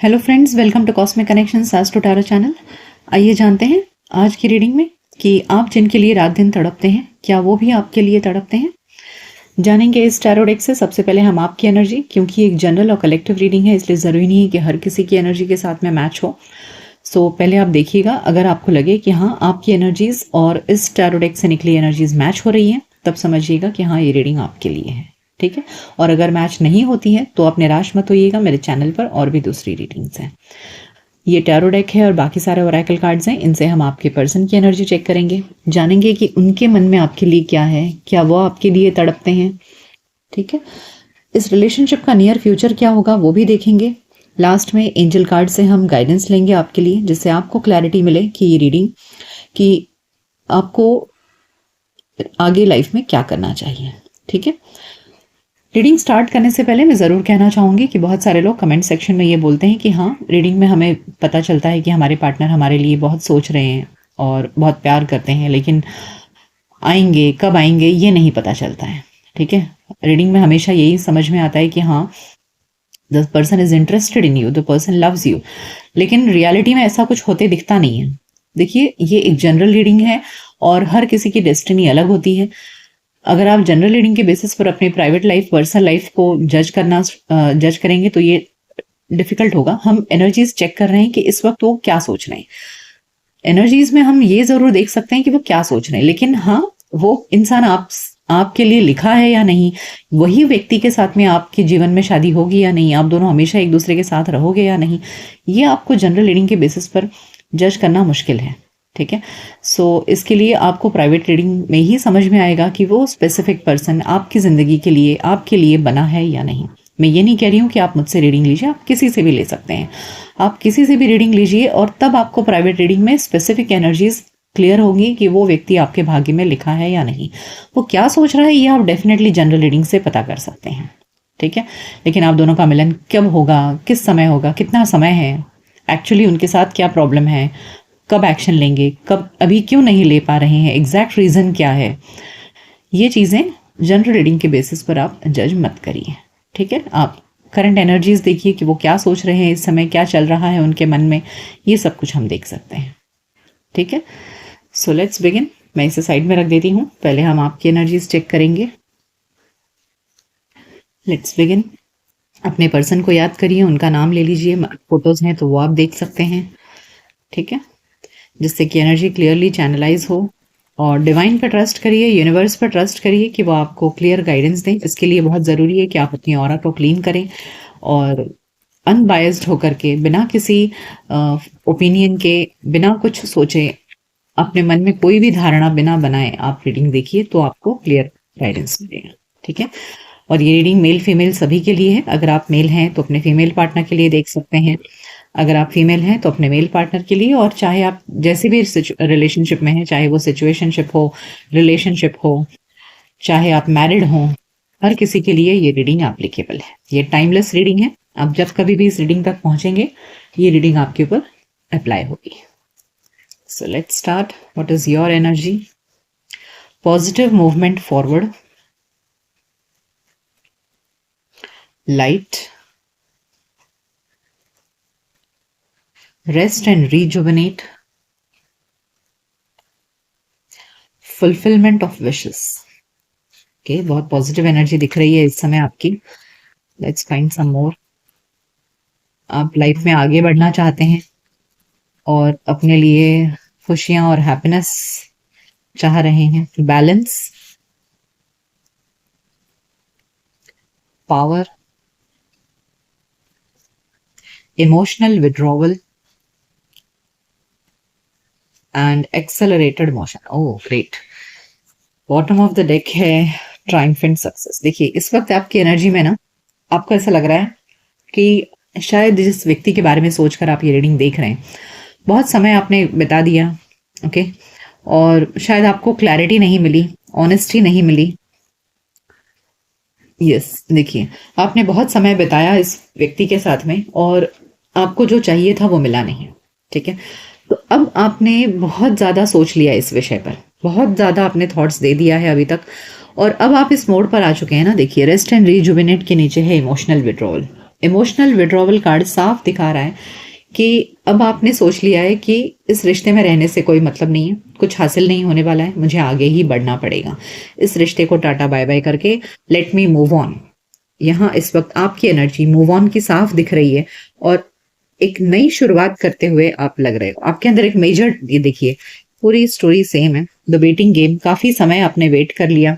Hello friends, welcome to cosmic connections astro tarot channel. आइए जानते हैं आज की रीडिंग में कि आप जिनके लिए रात दिन तड़पते हैं, क्या वो भी आपके लिए तड़पते हैं। जानेंगे इस टैरो डेक से। सबसे पहले हम आपकी एनर्जी, क्योंकि एक जनरल और कलेक्टिव रीडिंग है इसलिए ज़रूरी नहीं है कि हर किसी की एनर्जी के साथ में मैच हो। सो पहले आप देखिएगा, अगर आपको लगे कि हाँ आपकी एनर्जीज और इस टैरो डेक से निकली एनर्जीज मैच हो रही हैं, तब समझिएगा कि हाँ ये रीडिंग आपके लिए है। ठीक है, और अगर मैच नहीं होती है तो आप निराश मत होइएगा, मेरे चैनल पर और भी दूसरी रीडिंग्स हैं। ये टैरो डेक है और बाकी सारे ओरेकल कार्ड्स हैं, इनसे हम आपके पर्सन की एनर्जी चेक करेंगे, जानेंगे कि उनके मन में आपके लिए क्या है, क्या वो आपके लिए तड़पते हैं। ठीक है, इस रिलेशनशिप का नियर फ्यूचर क्या होगा वो भी देखेंगे। लास्ट में एंजल कार्ड से हम गाइडेंस लेंगे आपके लिए, जिससे आपको क्लैरिटी मिले कि ये रीडिंग कि आपको आगे लाइफ में क्या करना चाहिए। ठीक है, रीडिंग स्टार्ट करने से पहले मैं ज़रूर कहना चाहूँगी कि बहुत सारे लोग कमेंट सेक्शन में ये बोलते हैं कि हाँ रीडिंग में हमें पता चलता है कि हमारे पार्टनर हमारे लिए बहुत सोच रहे हैं और बहुत प्यार करते हैं, लेकिन आएंगे कब आएंगे ये नहीं पता चलता है। ठीक है, रीडिंग में हमेशा यही समझ में आता है कि हाँ the person is interested in you, the person loves you, लेकिन रियलिटी में ऐसा कुछ होते दिखता नहीं है। देखिए, ये एक जनरल रीडिंग है और हर किसी की डेस्टिनी अलग होती है। अगर आप जनरल रीडिंग के बेसिस पर अपनी प्राइवेट लाइफ, पर्सनल लाइफ को जज करेंगे तो ये डिफिकल्ट होगा। हम एनर्जीज चेक कर रहे हैं कि इस वक्त वो क्या सोच रहे हैं। एनर्जीज में हम ये जरूर देख सकते हैं कि वो क्या सोच रहे हैं, लेकिन हाँ वो इंसान आपके लिए लिखा है या नहीं, वही व्यक्ति के साथ में आपके जीवन में शादी होगी या नहीं, आप दोनों हमेशा एक दूसरे के साथ रहोगे या नहीं, ये आपको जनरल रीडिंग के बेसिस पर जज करना मुश्किल है। ठीक है, सो इसके लिए आपको प्राइवेट रीडिंग में ही समझ में आएगा कि वो स्पेसिफिक पर्सन आपकी ज़िंदगी के लिए, आपके लिए बना है या नहीं। मैं ये नहीं कह रही हूँ कि आप मुझसे रीडिंग लीजिए, आप किसी से भी ले सकते हैं। आप किसी से भी रीडिंग लीजिए और तब आपको प्राइवेट रीडिंग में स्पेसिफिक एनर्जीज क्लियर होगी कि वो व्यक्ति आपके भाग्य में लिखा है या नहीं, वो क्या सोच रहा है, ये आप डेफिनेटली जनरल रीडिंग से पता कर सकते हैं। ठीक है, लेकिन आप दोनों का मिलन कब होगा, किस समय होगा, कितना समय है, एक्चुअली उनके साथ क्या प्रॉब्लम है, कब एक्शन लेंगे, कब, अभी क्यों नहीं ले पा रहे हैं, एग्जैक्ट रीज़न क्या है, ये चीज़ें जनरल रीडिंग के बेसिस पर आप जज मत करिए। ठीक है, आप करंट एनर्जीज देखिए कि वो क्या सोच रहे हैं, इस समय क्या चल रहा है उनके मन में, ये सब कुछ हम देख सकते हैं। ठीक है, सो लेट्स बिगिन। मैं इसे साइड में रख देती हूँ, पहले हम आपकी एनर्जीज चेक करेंगे। Let's begin. अपने पर्सन को याद करिए, उनका नाम ले लीजिए, फोटोज हैं तो वो आप देख सकते हैं। ठीक है, जिससे कि एनर्जी क्लियरली चैनलाइज हो, और डिवाइन पर ट्रस्ट करिए, यूनिवर्स पर ट्रस्ट करिए कि वो आपको क्लियर गाइडेंस दें। इसके लिए बहुत ज़रूरी है कि आप अपनी ऑरा को क्लीन करें और अनबायस्ड होकर के, बिना किसी ओपिनियन के, बिना कुछ सोचे, अपने मन में कोई भी धारणा बिना बनाए आप रीडिंग देखिए तो आपको क्लियर गाइडेंस मिलेगा। ठीक है, और ये रीडिंग मेल फीमेल सभी के लिए है। अगर आप मेल हैं तो अपने फीमेल पार्टनर के लिए देख सकते हैं, अगर आप फीमेल हैं तो अपने मेल पार्टनर के लिए, और चाहे आप जैसे भी रिलेशनशिप में हैं, चाहे वो सिचुएशनशिप हो, रिलेशनशिप हो, चाहे आप मैरिड हो, हर किसी के लिए ये रीडिंग एप्लीकेबल है। ये टाइमलेस रीडिंग है, आप जब कभी भी इस रीडिंग तक पहुंचेंगे ये रीडिंग आपके ऊपर अप्लाई होगी। So let's start. What is your energy? Positive movement forward, light, rest and rejuvenate, fulfillment of wishes. Okay, बहुत पॉजिटिव एनर्जी दिख रही है इस समय आपकी। लेट्स फाइंड सम मोर। आप लाइफ में आगे बढ़ना चाहते हैं और अपने लिए खुशियां और हैप्पीनेस चाह रहे हैं। Balance, power, emotional withdrawal and accelerated motion. Oh great. Bottom of the deck है ट्रायम्फेंट सक्सेस। देखिए, इस वक्त आपकी एनर्जी में ना, आपको ऐसा लग रहा है कि शायद जिस व्यक्ति के बारे में सोचकर आप ये रीडिंग देख रहे हैं, बहुत समय आपने बिता दिया, ओके, और शायद आपको क्लैरिटी नहीं मिली, ऑनेस्टी नहीं मिली। यस, देखिए, आपने बहुत समय बिताया इस व्यक्ति के साथ में और आपको जो चाहिए था वो मिला नहीं। ठीक है, तो अब आपने बहुत ज़्यादा सोच लिया इस विषय पर, बहुत ज़्यादा आपने थॉट्स दे दिया है अभी तक, और अब आप इस मोड पर आ चुके हैं ना। देखिए, रेस्ट एंड रिजुविनेट के नीचे है emotional withdrawal. Emotional withdrawal card साफ दिखा रहा है कि अब आपने सोच लिया है कि इस रिश्ते में रहने से कोई मतलब नहीं है, कुछ हासिल नहीं होने वाला है, मुझे आगे ही बढ़ना पड़ेगा। इस रिश्ते को टाटा बाय बाय करके लेट मी मूव ऑन। यहाँ इस वक्त आपकी एनर्जी मूव ऑन की साफ दिख रही है और एक नई शुरुआत करते हुए आप लग रहे हो। आपके अंदर एक मेजर, ये देखिए पूरी स्टोरी सेम है, द वेटिंग गेम। काफी समय आपने वेट कर लिया,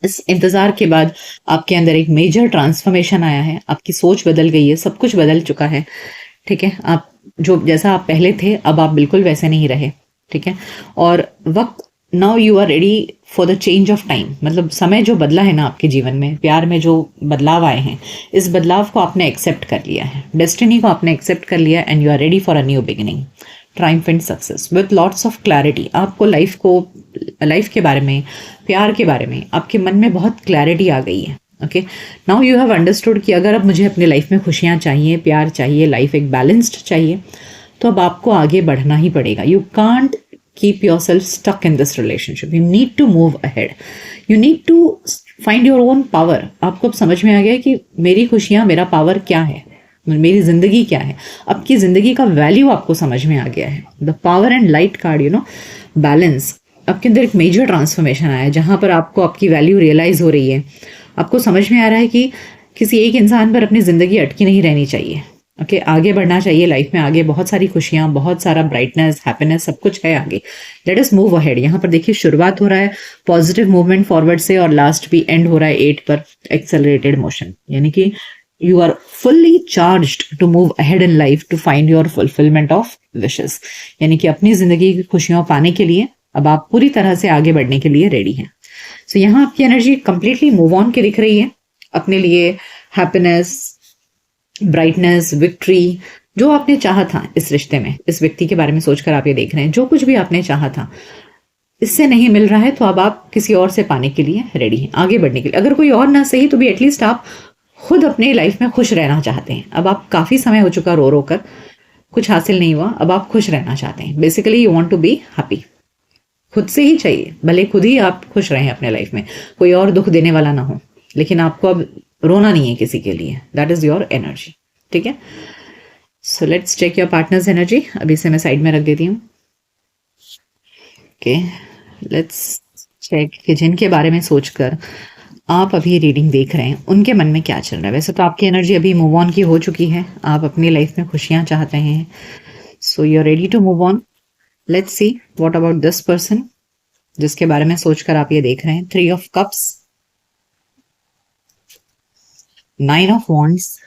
इस इंतजार के बाद आपके अंदर एक मेजर ट्रांसफॉर्मेशन आया है, आपकी सोच बदल गई है, सब कुछ बदल चुका है। ठीक है, आप जो जैसा आप पहले थे अब आप बिल्कुल वैसे नहीं रहे। ठीक है, और वक्त, now you are ready for the change of time. मतलब समय जो बदला है ना आपके जीवन में, प्यार में जो बदलाव आए हैं, इस बदलाव को आपने एक्सेप्ट कर लिया है, डेस्टिनी को आपने एक्सेप्ट कर लिया and you are ready for a new beginning, triumphant success with lots of clarity. आपको लाइफ के बारे में, प्यार के बारे में आपके मन में बहुत क्लैरिटी आ गई है। Okay, now you have understood कि अगर अब मुझे अपनी लाइफ में खुशियाँ चाहिए, प्यार चाहिए, लाइफ एक बैलेंस्ड चाहिए, तो अब आपको आगे बढ़ना ही पड़ेगा। You can't keep yourself stuck in this relationship. You need to move ahead. You need to find your own power. आपको अब समझ में आ गया कि मेरी खुशियाँ, मेरा पावर क्या है, मेरी जिंदगी क्या है। आपकी जिंदगी का वैल्यू आपको समझ में आ गया है। The power and light card, you know, balance. आपके अंदर एक मेजर ट्रांसफॉर्मेशन आया है जहाँ पर आपको आपकी वैल्यू रियलाइज हो रही है। आपको समझ में आ रहा है कि किसी एक इंसान पर अपनी जिंदगी अटकी नहीं रहनी चाहिए। ओके, आगे बढ़ना चाहिए लाइफ में, आगे बहुत सारी खुशियाँ, बहुत सारा ब्राइटनेस, हैप्पीनेस, सब कुछ है आगे। Let us move ahead. यहाँ पर देखिए शुरुआत हो रहा है पॉजिटिव मूवमेंट फॉरवर्ड से और लास्ट भी एंड हो रहा है 8 पर, एक्सेलरेटेड मोशन। यानी कि you are fully charged to move ahead in life to find your fulfilment of wishes. यानी कि अपनी जिंदगी की खुशियाँ पाने के लिए अब आप पूरी तरह से आगे बढ़ने के लिए रेडी हैं। सो यहाँ आपकी एनर्जी कंप्लीटली मूव ऑन की दिख रही है। अपने लिए हैप्पीनेस, ब्राइटनेस, विक्ट्री, जो आपने चाहा था इस रिश्ते में, इस व्यक्ति के बारे में सोचकर आप ये देख रहे हैं, जो कुछ भी आपने चाहा था इससे नहीं मिल रहा है, तो अब आप किसी और से पाने के लिए रेडी हैं, आगे बढ़ने के लिए। अगर कोई और ना सही तो भी एटलीस्ट आप खुद अपने लाइफ में खुश रहना चाहते हैं। अब आप काफी समय हो चुका रो रो कर, कुछ हासिल नहीं हुआ, अब आप खुश रहना चाहते हैं। Basically you want to be happy. खुद से ही चाहिए, भले खुद ही आप खुश रहें अपने लाइफ में, कोई और दुख देने वाला ना हो, लेकिन आपको अब रोना नहीं है किसी के लिए। That is your energy. ठीक है, so let's check your partner's energy. अभी इसे मैं साइड में रख देती हूँ। ओके, लेट्स चेक कि जिनके बारे में सोचकर आप अभी रीडिंग देख रहे हैं उनके मन में क्या चल रहा है। वैसे तो आपकी एनर्जी अभी मूव ऑन की हो चुकी है, आप अपनी लाइफ में खुशियां चाहते हैं, so you are ready to move on. Let's see what about this person जिसके बारे में सोचकर आप ये देख रहे हैं। 3 of cups, 9 of wands,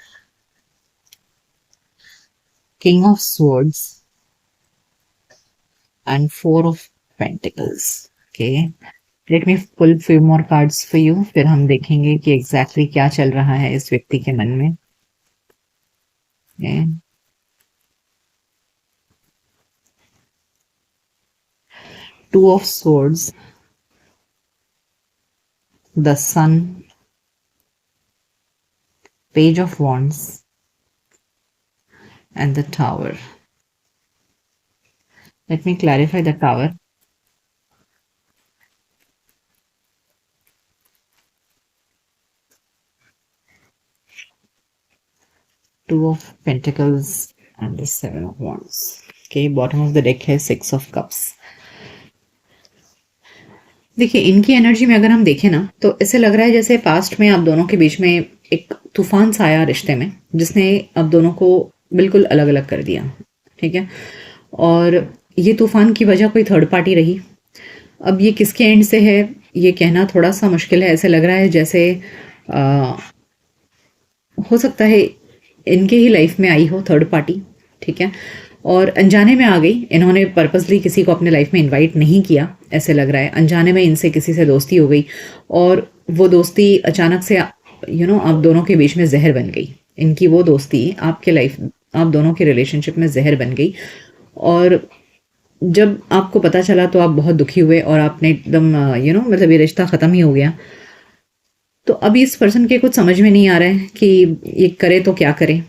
King of Swords and 4 of Pentacles. Okay, let me pull few more cards for you. फिर हम देखेंगे कि exactly क्या चल रहा है इस व्यक्ति के मन में। Okay. Two of Swords, the Sun, Page of Wands, and the Tower. Let me clarify the Tower. Two of Pentacles and the 7 of Wands. Okay, bottom of the deck है 6 of Cups. देखिए इनकी energy में अगर हम देखें ना तो ऐसे लग रहा है जैसे पास्ट में आप दोनों के बीच में एक तूफान सा आया रिश्ते में, जिसने अब दोनों को बिल्कुल अलग अलग कर दिया। ठीक है, और ये तूफान की वजह कोई थर्ड पार्टी रही। अब ये किसके एंड से है ये कहना थोड़ा सा मुश्किल है। ऐसे लग रहा है जैसे हो सकता है इनके ही लाइफ में आई हो थर्ड पार्टी। ठीक है, और अनजाने में आ गई, इन्होंने पर्पसली किसी को अपने लाइफ में इनवाइट नहीं किया। ऐसे लग रहा है अनजाने में इनसे किसी से दोस्ती हो गई और वो दोस्ती अचानक से आप दोनों के बीच में जहर बन गई। इनकी वो दोस्ती आपके लाइफ, आप दोनों के रिलेशनशिप में जहर बन गई। और जब आपको पता चला तो आप बहुत दुखी हुए और आपने एकदम मतलब ये रिश्ता ख़त्म ही हो गया। तो अभी इस पर्सन के कुछ समझ में नहीं आ रहा है कि ये करे तो क्या करे,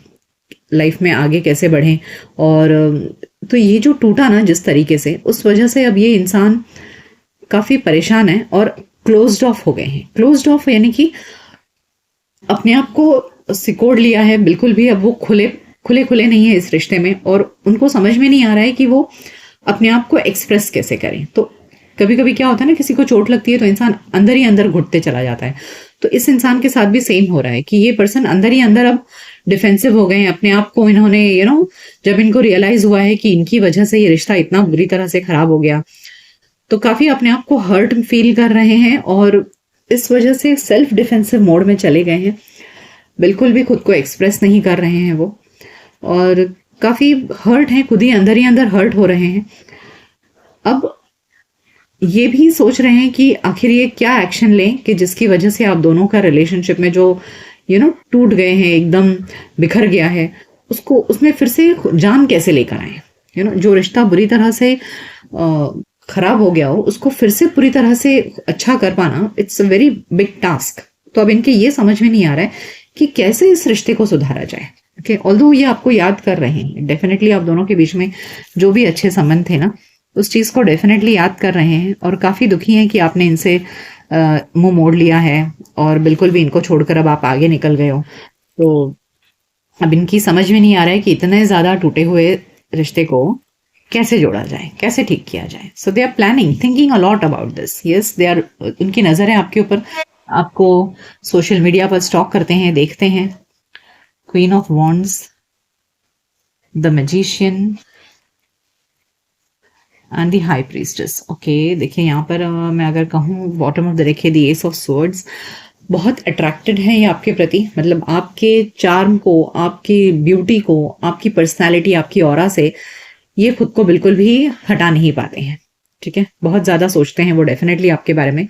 लाइफ में आगे कैसे बढ़ें। और तो ये जो टूटा ना जिस तरीके से, उस वजह से अब ये इंसान काफ़ी परेशान है और क्लोज्ड ऑफ हो गए हैं। क्लोज्ड ऑफ यानी कि अपने आप को सिकोड़ लिया है बिल्कुल भी, अब वो खुले खुले खुले नहीं है इस रिश्ते में, और उनको समझ में नहीं आ रहा है कि वो अपने आप को एक्सप्रेस कैसे करें। तो कभी कभी क्या होता है ना, किसी को चोट लगती है तो इंसान अंदर ही अंदर घुटते चला जाता है। तो इस इंसान के साथ भी सेम हो रहा है कि ये पर्सन अंदर ही अंदर अब डिफेंसिव हो गए हैं। अपने आप को इन्होंने जब इनको रियलाइज हुआ है कि इनकी वजह से ये रिश्ता इतना बुरी तरह से खराब हो गया, तो काफी अपने आप को हर्ट फील कर रहे हैं और इस वजह से सेल्फ डिफेंसिव मोड में चले गए हैं। बिल्कुल भी खुद को एक्सप्रेस नहीं कर रहे हैं वो, और काफी हर्ट हैं, खुद ही अंदर हर्ट हो रहे हैं। अब ये भी सोच रहे हैं कि आखिर ये क्या एक्शन लें कि जिसकी वजह से आप दोनों का रिलेशनशिप में जो टूट गए हैं, एकदम बिखर गया है, उसको उसमें फिर से जान कैसे लेकर आए। जो रिश्ता बुरी तरह से खराब हो गया हो, उसको फिर से पूरी तरह से अच्छा कर पाना, it's a very big task. तो अब इनके ये समझ में नहीं आ रहा है कि कैसे इस रिश्ते को सुधारा जाए। ओके, ऑल्दो ये आपको याद कर रहे हैं, डेफिनेटली आप दोनों के बीच में जो भी अच्छे संबंध थे ना, उस चीज को डेफिनेटली याद कर रहे हैं और काफी दुखी हैं कि आपने इनसे मुंह मोड़ लिया है और बिल्कुल भी इनको छोड़कर अब आप आगे निकल गए हो। तो अब इनकी समझ में नहीं आ रहा है कि इतने ज्यादा टूटे हुए रिश्ते को कैसे जोड़ा जाए, कैसे ठीक किया जाए। So they are planning, thinking a lot about this. Yes, they are, उनकी नजर है आपके ऊपर, आपको सोशल मीडिया पर स्टॉक करते हैं, देखते हैं। Queen of wands, the magician and the high priestess. Okay, देखिए यहाँ पर मैं अगर कहूँ बॉटम ऑफ द डेक है द एस ऑफ स्वॉर्ड्स। बहुत अट्रैक्टेड है ये आपके प्रति, मतलब आपके चार्म को, आपकी ब्यूटी को, आपकी पर्सनालिटी, आपकी ऑरा से ये खुद को बिल्कुल भी हटा नहीं पाते हैं। ठीक है, बहुत ज्यादा सोचते हैं वो डेफिनेटली आपके बारे में,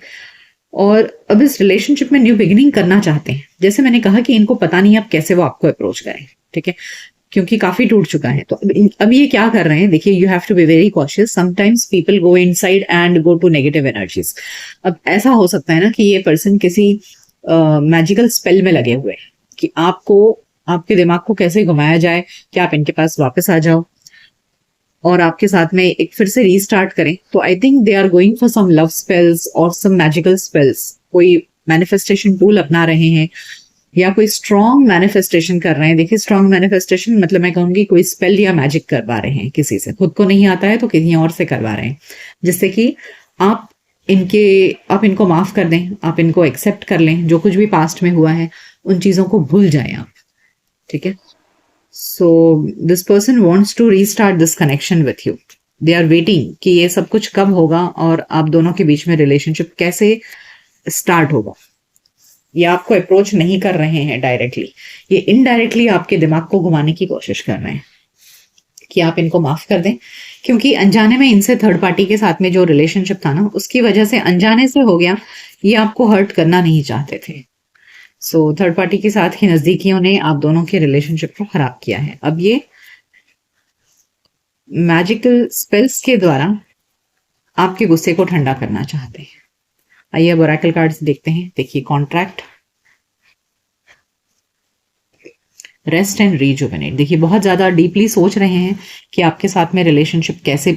और अब इस रिलेशनशिप में न्यू बिगिनिंग करना चाहते हैं। जैसे मैंने कहा कि इनको पता नहीं अब कैसे वो आपको अप्रोच करें। ठीक है, क्योंकि काफी टूट चुका है। तो अब ये क्या कर रहे हैं, देखिए, you have to be very cautious. Sometimes people go inside and go to negative energies. अब ऐसा हो सकता है ना कि ये पर्सन किसी मैजिकल स्पेल में लगे हुए हैं कि आपको, आपके दिमाग को कैसे घुमाया जाए कि आप इनके पास वापस आ जाओ और आपके साथ में एक फिर से रीस्टार्ट करें। तो I think they are going for some love spells और सम मैजिकल स्पेल्स। कोई मैनिफेस्टेशन टूल अपना रहे हैं या कोई स्ट्रॉन्ग मैनिफेस्टेशन कर रहे हैं। देखिए, स्ट्रॉन्ग मैनिफेस्टेशन मतलब मैं कहूंगी कोई स्पेल या मैजिक करवा रहे हैं किसी से, खुद को नहीं आता है तो किसी और से करवा रहे हैं, जिससे कि आप इनको माफ कर दें, आप इनको एक्सेप्ट कर लें, जो कुछ भी पास्ट में हुआ है उन चीजों को भूल जाएं आप। ठीक है, so this person wants to restart this connection with you. They are waiting कि ये सब कुछ कब होगा और आप दोनों के बीच में रिलेशनशिप कैसे स्टार्ट होगा। ये आपको अप्रोच नहीं कर रहे हैं डायरेक्टली, ये इनडायरेक्टली आपके दिमाग को घुमाने की कोशिश कर रहे हैं कि आप इनको माफ कर दें, क्योंकि अनजाने में इनसे थर्ड पार्टी के साथ में जो रिलेशनशिप था ना, उसकी वजह से अनजाने से हो गया। ये आपको हर्ट करना नहीं चाहते थे। सो थर्ड पार्टी के साथ की नजदीकियों ने आप दोनों के रिलेशनशिप को खराब किया है। अब ये मैजिकल स्पेल्स के द्वारा आपके गुस्से को ठंडा करना चाहते हैं। आइए अब ओरेकल कार्ड्स देखते हैं। देखिए, कॉन्ट्रैक्ट, रेस्ट एंड रीजुवेनेट। देखिए, बहुत ज्यादा डीपली सोच रहे हैं कि आपके साथ में रिलेशनशिप कैसे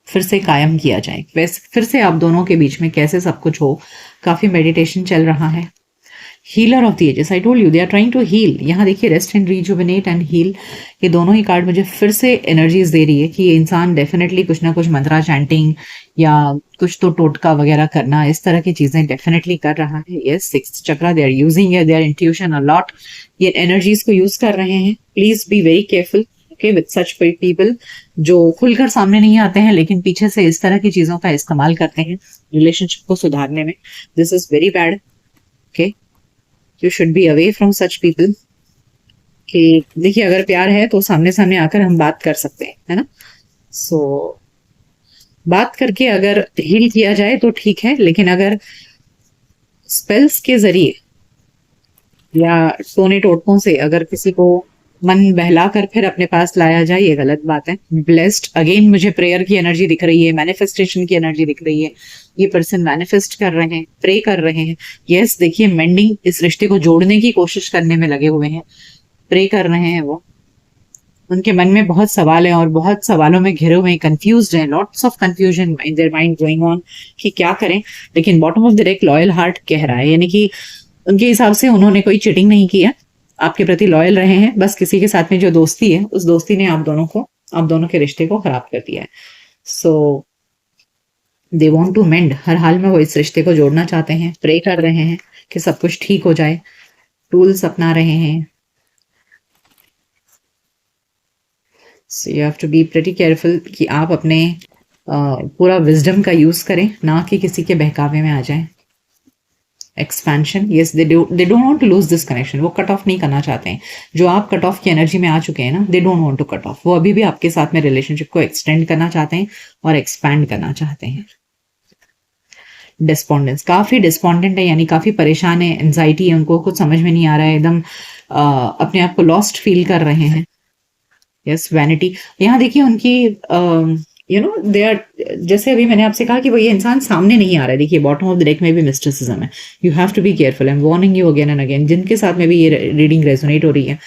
फिर से कायम किया जाए, वैसे फिर से आप दोनों के बीच में कैसे सब कुछ हो। काफी मेडिटेशन चल रहा है। Healer of the ages, I told you they are trying to heal. यहाँ देखिए, rest and rejuvenate and heal, ये दोनों ही कार्ड मुझे फिर से एनर्जीज दे रही है कि ये इंसान डेफिनेटली कुछ ना कुछ मंत्रा चैंटिंग या कुछ तो टोटका वगैरह करना, इस तरह की चीजें डेफिनेटली कर रहा है। Yes, sixth chakra, they are using their intuition a lot. ये एनर्जीज को यूज कर रहे हैं। Please be very careful okay with such people जो खुलकर सामने नहीं आते हैं लेकिन पीछे से इस तरह की चीजों का इस्तेमाल करते हैं रिलेशनशिप को सुधारने में। This is very bad. Okay, you should be away from such people. कि देखिए, अगर प्यार है तो सामने सामने आकर हम बात कर सकते हैं, है ना। सो बात करके अगर हील किया जाए तो ठीक है, लेकिन अगर स्पेल्स के जरिए या टोने टोटकों से अगर किसी को मन बहला कर फिर अपने पास लाया जाए, ये गलत बात है। ब्लेस्ड, अगेन मुझे प्रेयर की एनर्जी दिख रही है, मैनिफेस्टेशन की एनर्जी दिख रही है। ये पर्सन मैनिफेस्ट कर रहे हैं, प्रे कर रहे हैं। यस, देखिए, मेंडिंग, इस रिश्ते को जोड़ने की कोशिश करने में लगे हुए हैं, प्रे कर रहे हैं वो। उनके मन में बहुत सवाल हैं और बहुत सवालों में घिरे हुए, कंफ्यूज्ड हैं, lots of confusion in their mind going on कि क्या करें। लेकिन bottom of the deck loyal heart कह रहा है, यानी कि उनके हिसाब से उन्होंने कोई चीटिंग नहीं किया, आपके प्रति लॉयल रहे हैं, बस किसी के साथ में जो दोस्ती है उस दोस्ती ने आप दोनों के रिश्ते को खराब कर दिया है। सो दे वॉन्ट टू मेंड, हर हाल में वो इस रिश्ते को जोड़ना चाहते हैं, प्रे कर रहे हैं कि सब कुछ ठीक हो जाए, टूल्स अपना रहे हैं। So you have to be pretty careful कि आप अपने पूरा विजडम का यूज करें, ना कि किसी के बहकावे में आ जाएं। Expansion, yes, they don't want to lose this connection, वो कट ऑफ नहीं करना चाहते हैं। जो आप कट ऑफ की एनर्जी में आ चुके हैं ना, they don't want to cut off, वो अभी भी आपके साथ में रिलेशनशिप को एक्सटेंड करना चाहते हैं और एक्सपैंड करना चाहते हैं। डिस्पोंडेंस, काफी डिस्पोंडेंट है, यानी काफी परेशान है, एंजाइटी है, उनको कुछ समझ में नहीं आ रहा है, एकदम अपने आप को लॉस्ट फील कर रहे हैं। यस, वैनिटी, यहाँ देखिए उनकी यू नो दे आर, जैसे अभी मैंने आपसे कहा कि वो ये इंसान सामने नहीं आ रहा है, देखिए बॉटम ऑफ द डेक में भी मिस्टिसिज्म है। You have to be careful, I am warning you again and again, जिनके साथ में भी ये रीडिंग रेजोनेट हो रही है,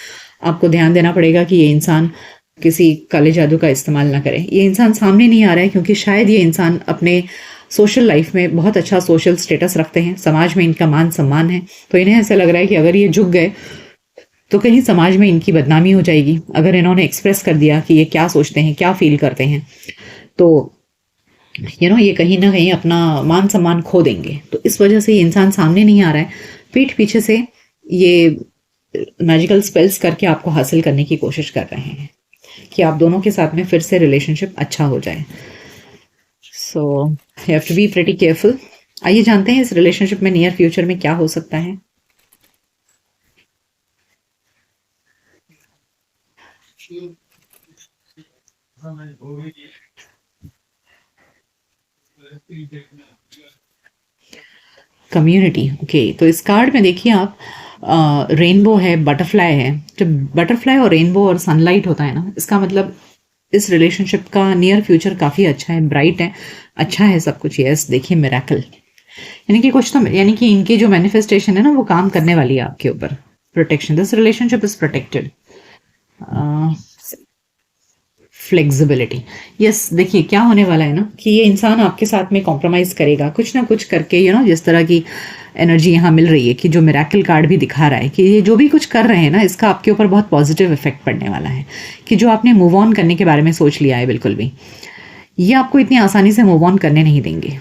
आपको ध्यान देना पड़ेगा कि ये इंसान किसी काले जादू का इस्तेमाल ना करे। ये इंसान सामने नहीं आ रहा है क्योंकि शायद ये इंसान अपने सोशल लाइफ में बहुत अच्छा सोशल स्टेटस रखते हैं, समाज में इनका मान सम्मान है, तो इन्हें ऐसा लग रहा है कि अगर ये झुक गए तो कहीं समाज में इनकी बदनामी हो जाएगी। अगर इन्होंने एक्सप्रेस कर दिया कि ये क्या सोचते हैं, क्या फील करते हैं, तो ये कहीं ना कहीं अपना मान सम्मान खो देंगे। तो इस वजह से ये इंसान सामने नहीं आ रहा है, पीठ पीछे से ये मैजिकल स्पेल्स करके आपको हासिल करने की कोशिश कर रहे हैं कि आप दोनों के साथ में फिर से रिलेशनशिप अच्छा हो जाए। So you have to be pretty careful. आइए जानते हैं इस रिलेशनशिप में नियर फ्यूचर में क्या हो सकता है। कम्युनिटी, ओके, तो इस कार्ड में देखिए आप रेनबो है, बटरफ्लाई है। जब बटरफ्लाई और रेनबो और सनलाइट होता है ना, इसका मतलब इस रिलेशनशिप का नियर फ्यूचर काफ़ी अच्छा है, ब्राइट है, अच्छा है सब कुछ। यस, देखिए मिरेकल, यानी कि कुछ तो, यानी कि इनकी जो मैनिफेस्टेशन है ना वो काम करने वाली है आपके ऊपर। Protection, this relationship is protected. Flexibility, yes, देखिए क्या होने वाला है ना कि ये इंसान आपके साथ में कॉम्प्रोमाइज करेगा कुछ ना कुछ करके, जिस तरह की एनर्जी यहाँ मिल रही है कि जो मिरेकल कार्ड भी दिखा रहा है कि ये जो भी कुछ कर रहे हैं ना, इसका आपके ऊपर बहुत पॉजिटिव इफेक्ट पड़ने वाला है। कि जो आपने मूव ऑन करने के बारे में सोच लिया है, बिल्कुल भी ये आपको इतनी आसानी से मूव ऑन करने नहीं देंगे।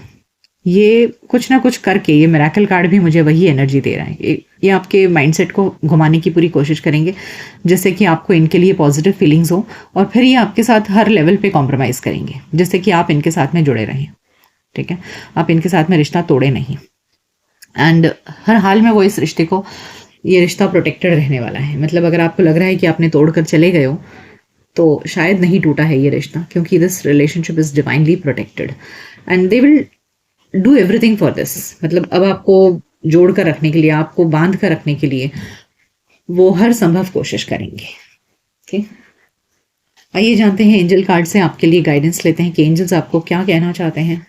ये कुछ ना कुछ करके, ये मिरेकल कार्ड भी मुझे वही एनर्जी दे रहा है, ये आपके माइंडसेट को घुमाने की पूरी कोशिश करेंगे जिससे कि आपको इनके लिए पॉजिटिव फीलिंग्स हो, और फिर ये आपके साथ हर लेवल पे कॉम्प्रोमाइज़ करेंगे जिससे कि आप इनके साथ में जुड़े रहें। ठीक है, आप इनके साथ में रिश्ता तोड़े नहीं, एंड हर हाल में वो इस रिश्ते को, ये रिश्ता प्रोटेक्टेड रहने वाला है। मतलब अगर आपको लग रहा है कि आपने तोड़ कर चले गए हो, तो शायद नहीं टूटा है ये रिश्ता, क्योंकि this relationship is divinely protected and they will do everything for this. मतलब अब आपको जोड़ कर रखने के लिए, आपको बांध कर रखने के लिए वो हर संभव कोशिश करेंगे। ठीक, आइए जानते हैं एंजल कार्ड से आपके लिए गाइडेंस लेते हैं कि एंजल्स आपको क्या कहना चाहते हैं।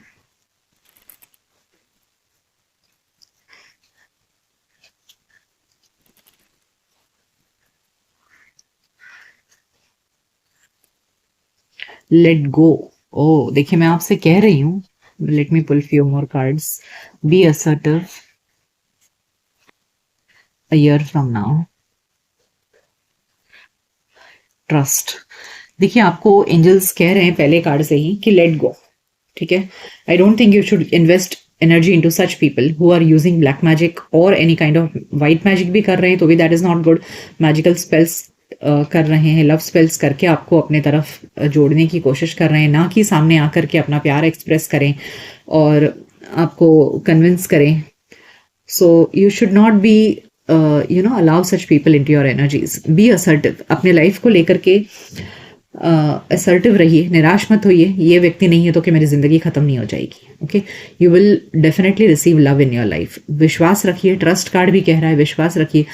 लेट गो, ओ देखिए मैं आपसे कह रही हूँ, let me pull few more cards. Be assertive a year from now. Trust, देखिए आपको एंजल्स कह रहे हैं पहले कार्ड से ही कि लेट गो। ठीक है, I don't think you should invest energy into such people who are using black magic और any kind of white magic भी कर रहे हैं तो भी that is not good. Magical spells कर रहे हैं, लव स्पेल्स करके आपको अपने तरफ जोड़ने की कोशिश कर रहे हैं, ना कि सामने आकर के अपना प्यार एक्सप्रेस करें और आपको कन्विंस करें। So you should not be allow such people into your energies. Be assertive, अपने लाइफ को लेकर के असर्टिव रहिए, निराश मत होइए। ये व्यक्ति नहीं है तो कि मेरी जिंदगी खत्म नहीं हो जाएगी। Okay, you will definitely receive love in your life. विश्वास रखिए, ट्रस्ट कार्ड भी कह रहा है विश्वास रखिए।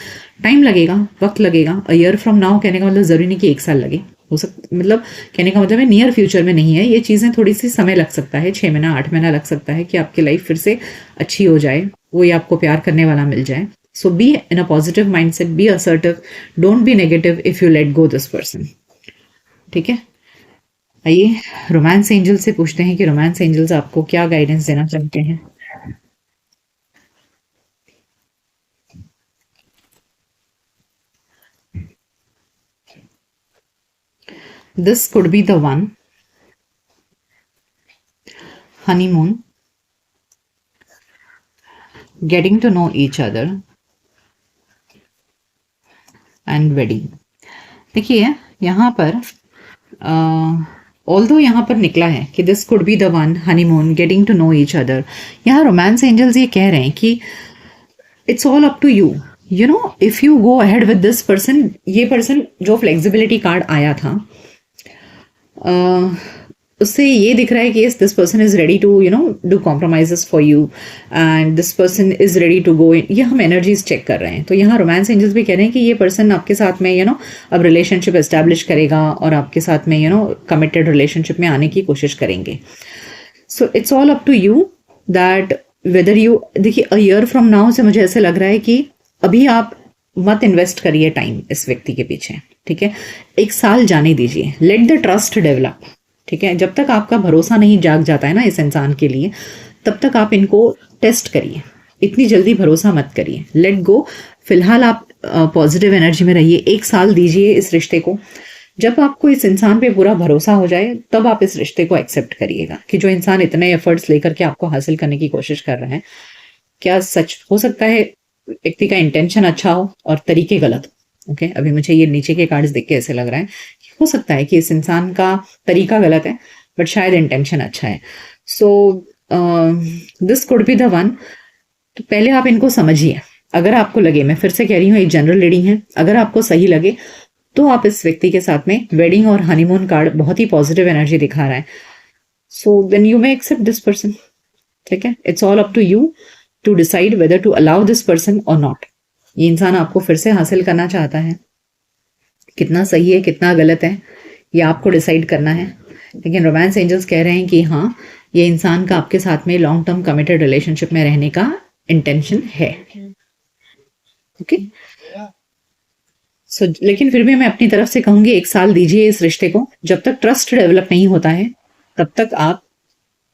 टाइम लगेगा, वक्त लगेगा। अ ईयर फ्रॉम नाउ कहने का मतलब जरूरी नहीं कि 1 साल लगे, हो सकता, मतलब कहने का मतलब है नियर फ्यूचर में नहीं है। ये चीज़ें थोड़ी सी समय लग सकता है, 6 महीना 8 महीना लग सकता है कि आपकी लाइफ फिर से अच्छी हो जाए, कोई आपको प्यार करने वाला मिल जाए। So be in a positive mindset, be assertive, don't be negative if you let go this person. ठीक है, आइए रोमांस एंजल से पूछते हैं कि रोमांस एंजल्स आपको क्या गाइडेंस देना चाहते हैं। This could be the one, honeymoon, getting to know each other and wedding. देखिए यहाँ पर ऑल्दो यहाँ पर निकला है कि this could be the one, honeymoon, getting to know each other, यहाँ रोमांस एंजल्स ये कह रहे हैं कि it's all up to you, you know, if you go ahead with this person. ये पर्सन जो फ्लेक्सिबिलिटी कार्ड आया था उससे ये दिख रहा है कि this person is ready to you know do compromises for you and this person is ready to go in. ये हम एनर्जीज चेक कर रहे हैं। तो यहाँ रोमांस एंजल्स भी कह रहे हैं कि ये पर्सन आपके साथ में अब रिलेशनशिप एस्टैब्लिश करेगा और आपके साथ में कमिटेड रिलेशनशिप में आने की कोशिश करेंगे। So it's all up to you that whether you, देखिए अ ईयर फ्रॉम नाउ से मुझे ऐसे लग रहा है कि अभी आप मत इन्वेस्ट करिए टाइम इस व्यक्ति के पीछे, ठीक है। 1 साल जाने दीजिए, लेट द ट्रस्ट डेवलप, ठीक है। जब तक आपका भरोसा नहीं जाग जाता है ना इस इंसान के लिए, तब तक आप इनको टेस्ट करिए, इतनी जल्दी भरोसा मत करिए, लेट गो। फिलहाल आप पॉजिटिव एनर्जी में रहिए, 1 साल दीजिए इस रिश्ते को। जब आपको इस इंसान पे पूरा भरोसा हो जाए तब आप इस रिश्ते को एक्सेप्ट करिएगा कि जो इंसान इतने एफर्ट्स लेकर के आपको हासिल करने की कोशिश कर रहे हैं, क्या सच हो सकता है व्यक्ति का इंटेंशन अच्छा हो और तरीके गलत। ओके, अभी मुझे ये नीचे के कार्ड्स देख के ऐसे लग रहा है कि हो सकता है कि इस इंसान का तरीका गलत है बट शायद इंटेंशन अच्छा है। So this could be the one. तो पहले आप इनको समझिए। अगर आपको लगे, मैं फिर से कह रही हूँ एक जनरल रीडिंग है, अगर आपको सही लगे तो आप इस व्यक्ति के साथ में वेडिंग और हनीमून कार्ड बहुत ही पॉजिटिव एनर्जी दिखा रहा है, so then you may accept this person, ठीक है। It's all up to you to decide whether to allow this person और नॉट। ये इंसान आपको फिर से हासिल करना चाहता है, कितना सही है कितना गलत है ये आपको डिसाइड करना है। लेकिन रोमांस एंजल्स कह रहे हैं कि हाँ, ये इंसान का आपके साथ में लॉन्ग टर्म कमिटेड रिलेशनशिप में रहने का इंटेंशन है, ओके। सो लेकिन फिर भी मैं अपनी तरफ से कहूंगी 1 साल दीजिए इस रिश्ते को। जब तक ट्रस्ट डेवलप नहीं होता है तब तक आप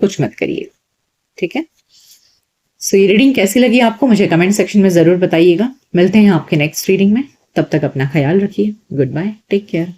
कुछ मत करिए, ठीक है। सो ये रीडिंग कैसी लगी आपको मुझे कमेंट सेक्शन में जरूर बताइएगा। मिलते हैं आपके नेक्स्ट रीडिंग में, तब तक अपना ख्याल रखिए। Goodbye, take care.